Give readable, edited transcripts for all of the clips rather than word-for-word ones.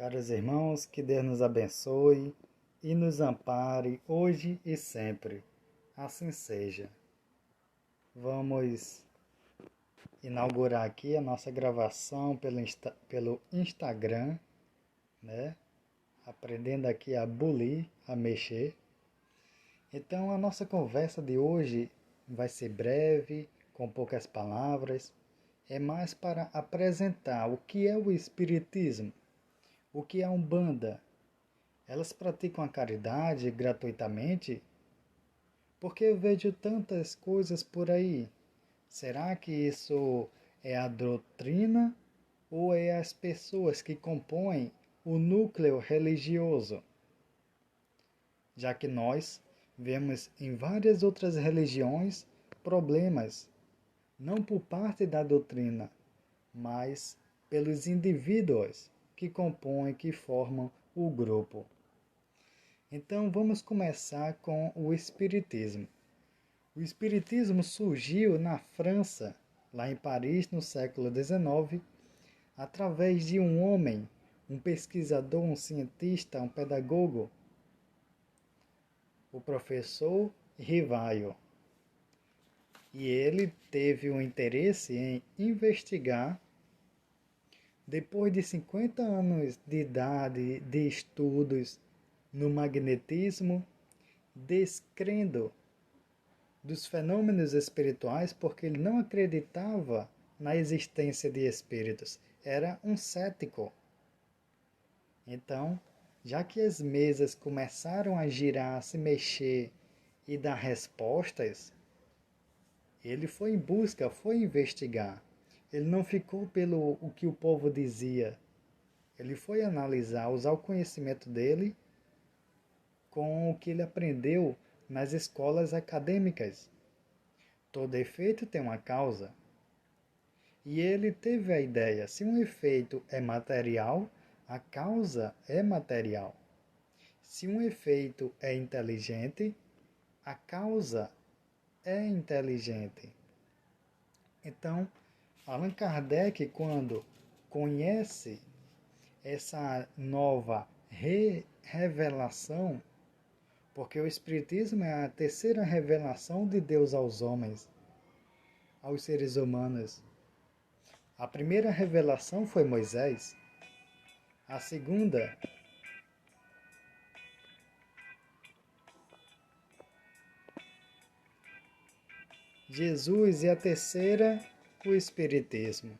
Caros irmãos, que Deus nos abençoe e nos ampare hoje e sempre. Assim seja. Vamos inaugurar aqui a nossa gravação pelo Instagram, né? Aprendendo aqui a bulir, a mexer. Então a nossa conversa de hoje vai ser breve, com poucas palavras. É mais para apresentar o que é o Espiritismo, o que é a Umbanda. Elas praticam a caridade gratuitamente? Porque eu vejo tantas coisas por aí. Será que isso é a doutrina ou é as pessoas que compõem o núcleo religioso? Já que nós vemos em várias outras religiões problemas, não por parte da doutrina, mas pelos indivíduos que compõem, que formam o grupo. Então vamos começar com o Espiritismo. O Espiritismo surgiu na França, lá em Paris, no século XIX, através de um homem, um pesquisador, um cientista, um pedagogo, o professor Rivaio. E ele teve um interesse em investigar, depois de 50 anos de idade de estudos no magnetismo, descrendo dos fenômenos espirituais, porque ele não acreditava na existência de espíritos. Era um cético. Então, já que as mesas começaram a girar, a se mexer e dar respostas, ele foi em busca, foi investigar. Ele não ficou pelo o que o povo dizia. Ele foi analisar, usar o conhecimento dele com o que ele aprendeu nas escolas acadêmicas. Todo efeito tem uma causa. E ele teve a ideia, se um efeito é material, a causa é material. Se um efeito é inteligente, a causa é inteligente. Então, Allan Kardec, quando conhece essa nova revelação, porque o Espiritismo é a terceira revelação de Deus aos homens, aos seres humanos. A primeira revelação foi Moisés. A segunda, Jesus, e a terceira, o Espiritismo.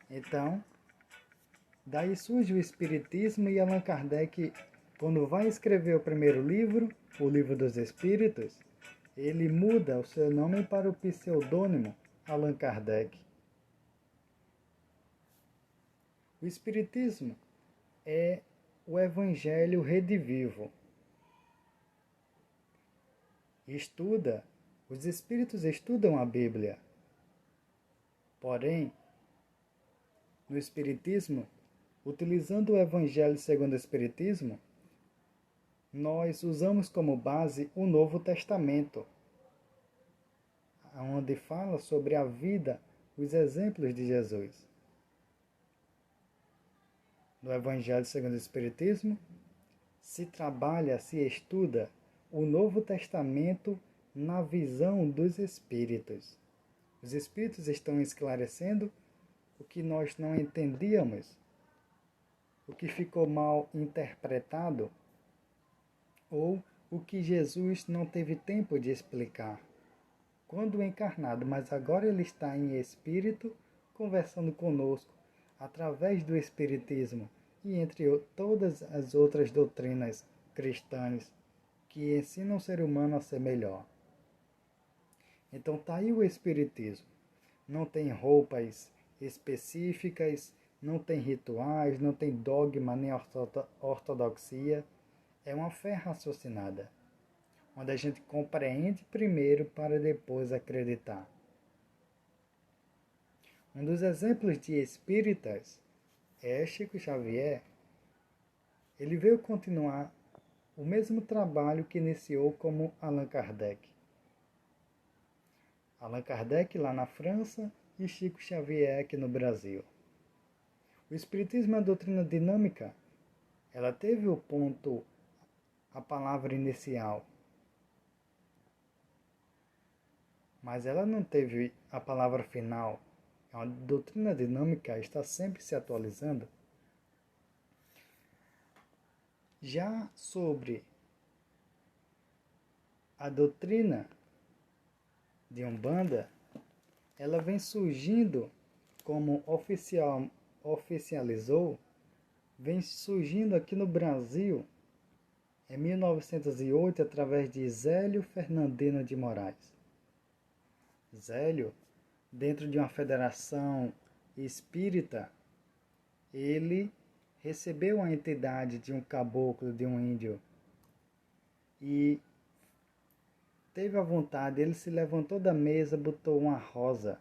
Então, daí surge o Espiritismo e Allan Kardec, quando vai escrever o primeiro livro, o Livro dos Espíritos, ele muda o seu nome para o pseudônimo Allan Kardec. O Espiritismo é o Evangelho redivivo. Os Espíritos estudam a Bíblia. Porém, no Espiritismo, utilizando o Evangelho segundo o Espiritismo, nós usamos como base o Novo Testamento, onde fala sobre a vida, os exemplos de Jesus. No Evangelho segundo o Espiritismo, se trabalha, se estuda o Novo Testamento na visão dos Espíritos. Os Espíritos estão esclarecendo o que nós não entendíamos, o que ficou mal interpretado, ou o que Jesus não teve tempo de explicar quando encarnado, mas agora ele está em espírito conversando conosco através do Espiritismo e entre todas as outras doutrinas cristãs que ensinam o ser humano a ser melhor. Então está aí o Espiritismo. Não tem roupas específicas, não tem rituais, não tem dogma nem ortodoxia. É uma fé raciocinada, onde a gente compreende primeiro para depois acreditar. Um dos exemplos de espíritas é Chico Xavier. Ele veio continuar o mesmo trabalho que iniciou como Allan Kardec. Allan Kardec lá na França e Chico Xavier aqui no Brasil. O Espiritismo é uma doutrina dinâmica. Ela teve o ponto, a palavra inicial, mas ela não teve a palavra final. É uma doutrina dinâmica, está sempre se atualizando. Já sobre a doutrina de Umbanda, ela vem surgindo como oficializou, vem surgindo aqui no Brasil em 1908 através de Zélio Fernandino de Moraes. Zélio, dentro de uma federação espírita, ele recebeu a entidade de um caboclo, de um índio, e teve a vontade, ele se levantou da mesa, botou uma rosa.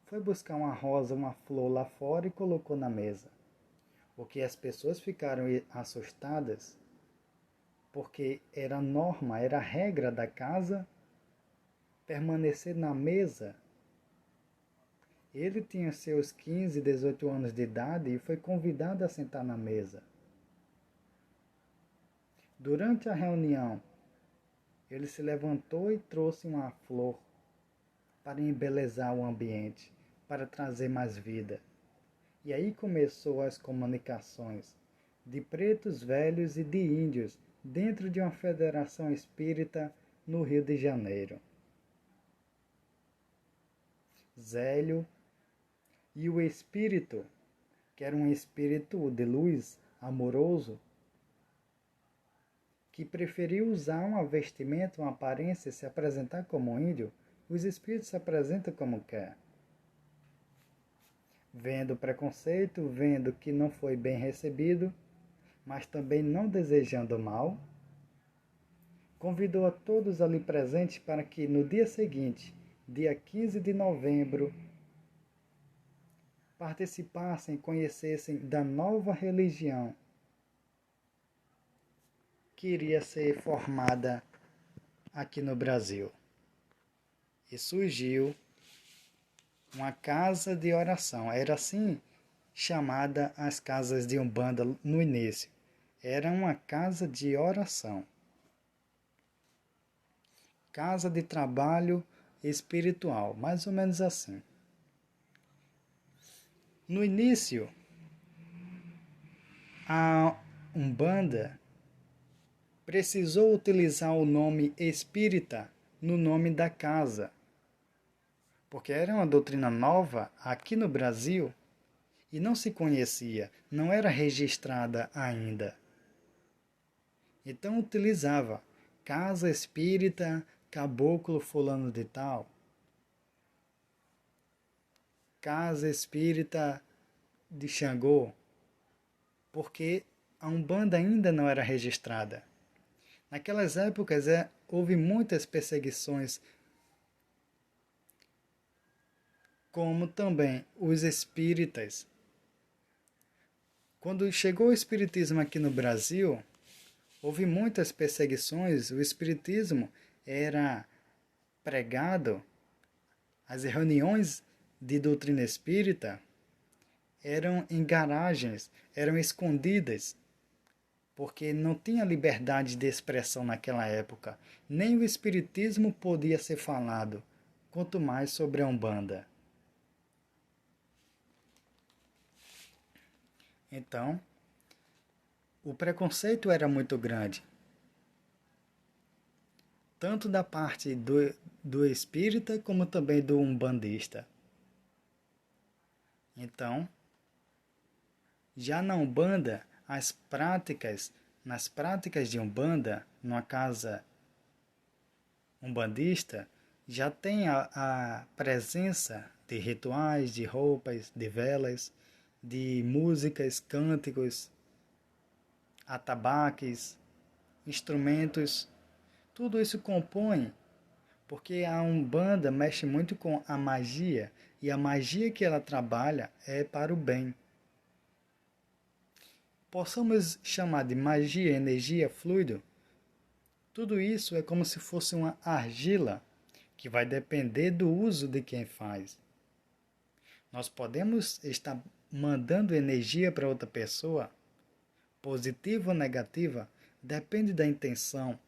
Foi buscar uma rosa, uma flor lá fora e colocou na mesa. Porque as pessoas ficaram assustadas, porque era norma, era regra da casa permanecer na mesa. Ele tinha seus 15, 18 anos de idade e foi convidado a sentar na mesa. Durante a reunião, ele se levantou e trouxe uma flor para embelezar o ambiente, para trazer mais vida. E aí começou as comunicações de pretos velhos e de índios dentro de uma federação espírita no Rio de Janeiro. Zélio e o espírito, que era um espírito de luz, amoroso, que preferiu usar uma vestimenta, uma aparência, se apresentar como índio. Os espíritos se apresentam como quer. Vendo preconceito, vendo que não foi bem recebido, mas também não desejando mal, convidou a todos ali presentes para que no dia seguinte, dia 15 de novembro, participassem, conhecessem da nova religião que iria ser formada aqui no Brasil. E surgiu uma casa de oração. Era assim chamada as casas de Umbanda no início. Era uma casa de oração. Casa de trabalho espiritual, mais ou menos assim. No início, a Umbanda precisou utilizar o nome espírita no nome da casa, porque era uma doutrina nova aqui no Brasil e não se conhecia, não era registrada ainda. Então utilizava casa espírita, caboclo fulano de tal, casa espírita de Xangô, porque a Umbanda ainda não era registrada. Naquelas épocas houve muitas perseguições, como também os espíritas. Quando chegou o espiritismo aqui no Brasil, houve muitas perseguições. O espiritismo era pregado, as reuniões de doutrina espírita eram em garagens, eram escondidas, porque não tinha liberdade de expressão naquela época. Nem o espiritismo podia ser falado, quanto mais sobre a Umbanda. Então, o preconceito era muito grande, tanto da parte do espírita como também do umbandista. Então, já na Umbanda, nas práticas de Umbanda, numa casa umbandista, já tem a presença de rituais, de roupas, de velas, de músicas, cânticos, atabaques, instrumentos. Tudo isso compõe, porque a Umbanda mexe muito com a magia, e a magia que ela trabalha é para o bem. Possamos chamar de magia, energia, fluido. Tudo isso é como se fosse uma argila, que vai depender do uso de quem faz. Nós podemos estar mandando energia para outra pessoa, positiva ou negativa, depende da intenção.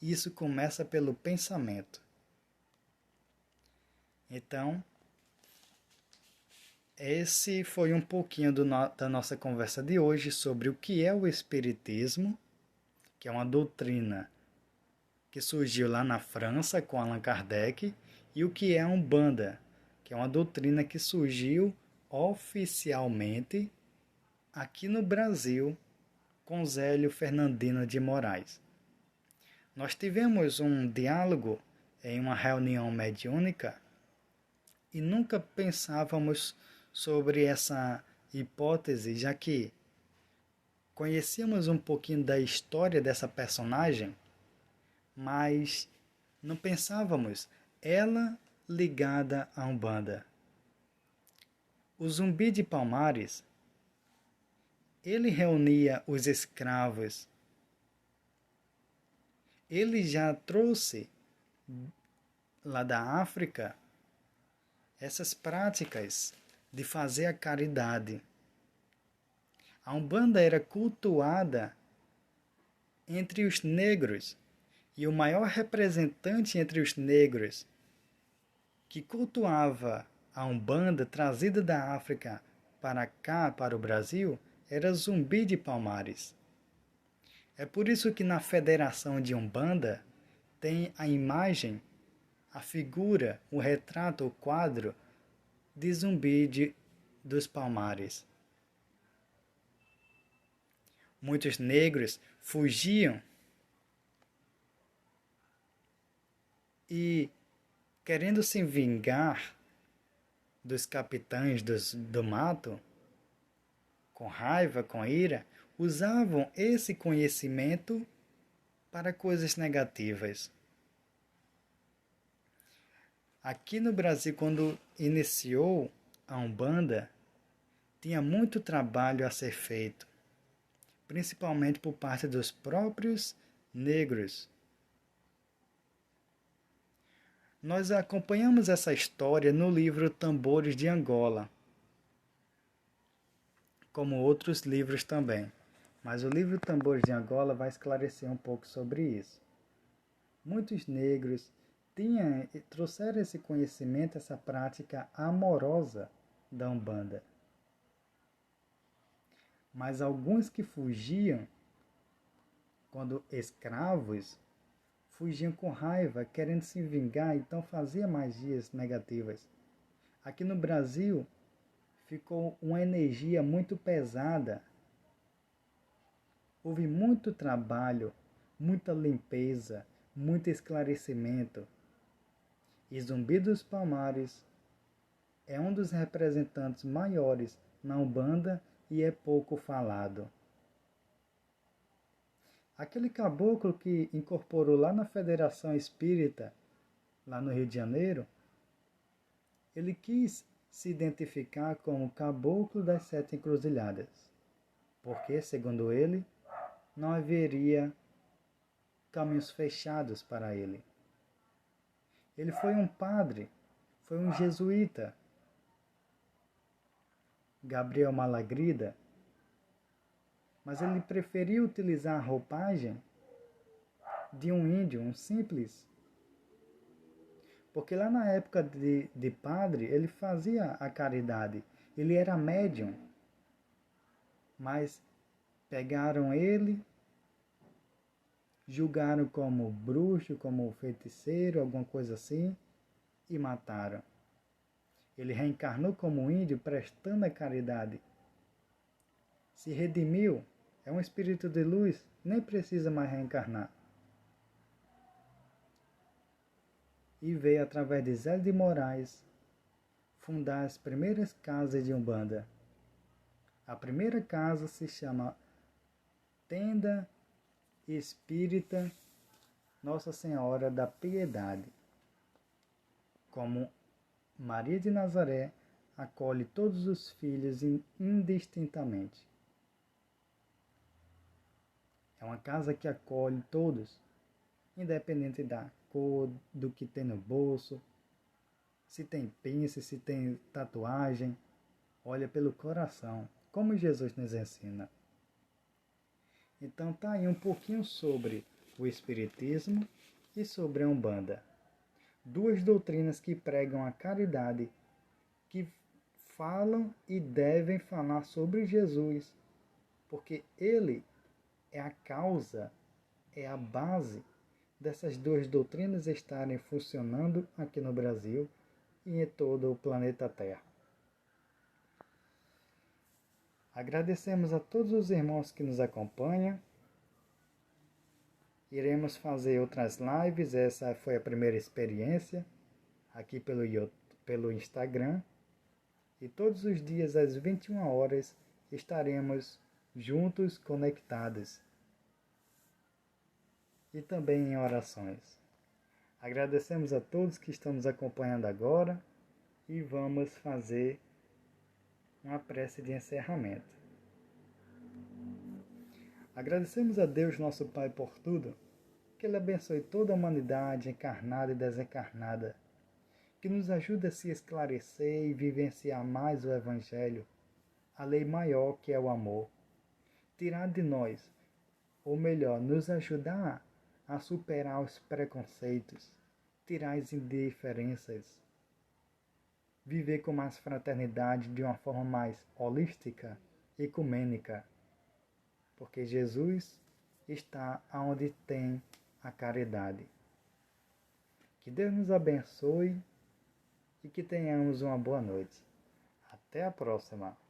Isso começa pelo pensamento. Então, esse foi um pouquinho da nossa conversa de hoje sobre o que é o Espiritismo, que é uma doutrina que surgiu lá na França com Allan Kardec, e o que é a Umbanda, que é uma doutrina que surgiu oficialmente aqui no Brasil com Zélio Fernandino de Moraes. Nós tivemos um diálogo em uma reunião mediúnica e nunca pensávamos sobre essa hipótese, já que conhecíamos um pouquinho da história dessa personagem, mas não pensávamos ela ligada à Umbanda. O Zumbi de Palmares, ele reunia os escravos. Ele já trouxe lá da África essas práticas de fazer a caridade. A Umbanda era cultuada entre os negros, e o maior representante entre os negros que cultuava a Umbanda trazida da África para cá, para o Brasil, era Zumbi de Palmares. É por isso que na Federação de Umbanda tem a imagem, a figura, o retrato, o quadro de Zumbi dos Palmares. Muitos negros fugiam e, querendo se vingar dos capitães do mato, com raiva, com ira, usavam esse conhecimento para coisas negativas. Aqui no Brasil, quando iniciou a Umbanda, tinha muito trabalho a ser feito, principalmente por parte dos próprios negros. Nós acompanhamos essa história no livro Tambores de Angola, como outros livros também. Mas o livro Tambores de Angola vai esclarecer um pouco sobre isso. Muitos negros trouxeram esse conhecimento, essa prática amorosa da Umbanda. Mas alguns que fugiam, quando escravos, fugiam com raiva, querendo se vingar, então fazia magias negativas. Aqui no Brasil, ficou uma energia muito pesada. Houve muito trabalho, muita limpeza, muito esclarecimento. E Zumbi dos Palmares é um dos representantes maiores na Umbanda e é pouco falado. Aquele caboclo que incorporou lá na Federação Espírita, lá no Rio de Janeiro, ele quis se identificar como Caboclo das Sete Encruzilhadas, porque, segundo ele, não haveria caminhos fechados para ele. Ele foi um padre, foi um jesuíta, Gabriel Malagrida, mas ele preferiu utilizar a roupagem de um índio, um simples. Porque lá na época de padre, ele fazia a caridade, ele era médium. Mas pegaram ele, julgaram como bruxo, como feiticeiro, alguma coisa assim, e mataram. Ele reencarnou como índio, prestando a caridade. Se redimiu, é um espírito de luz, nem precisa mais reencarnar. E veio, através de Zé de Moraes, fundar as primeiras casas de Umbanda. A primeira casa se chama Tenda Espírita Nossa Senhora da Piedade. Como Maria de Nazaré acolhe todos os filhos indistintamente. É uma casa que acolhe todos, independente da cor, do que tem no bolso. se tem pince, se tem tatuagem. Olha pelo coração, como Jesus nos ensina. Então tá aí um pouquinho sobre o Espiritismo e sobre a Umbanda. Duas doutrinas que pregam a caridade, que falam e devem falar sobre Jesus, porque Ele é a causa, é a base dessas duas doutrinas estarem funcionando aqui no Brasil e em todo o planeta Terra. Agradecemos a todos os irmãos que nos acompanham. Iremos fazer outras lives, essa foi a primeira experiência aqui pelo Instagram. E todos os dias às 21 horas estaremos juntos, conectados. E também em orações. Agradecemos a todos que estão nos acompanhando agora e vamos fazer uma prece de encerramento. Agradecemos a Deus, nosso Pai, por tudo, que Ele abençoe toda a humanidade encarnada e desencarnada, que nos ajude a se esclarecer e vivenciar mais o Evangelho, a lei maior que é o amor, tirar de nós, ou melhor, nos ajudar a superar os preconceitos, tirar as indiferenças, viver com mais fraternidade de uma forma mais holística, ecumênica, porque Jesus está onde tem a caridade. Que Deus nos abençoe e que tenhamos uma boa noite. Até a próxima!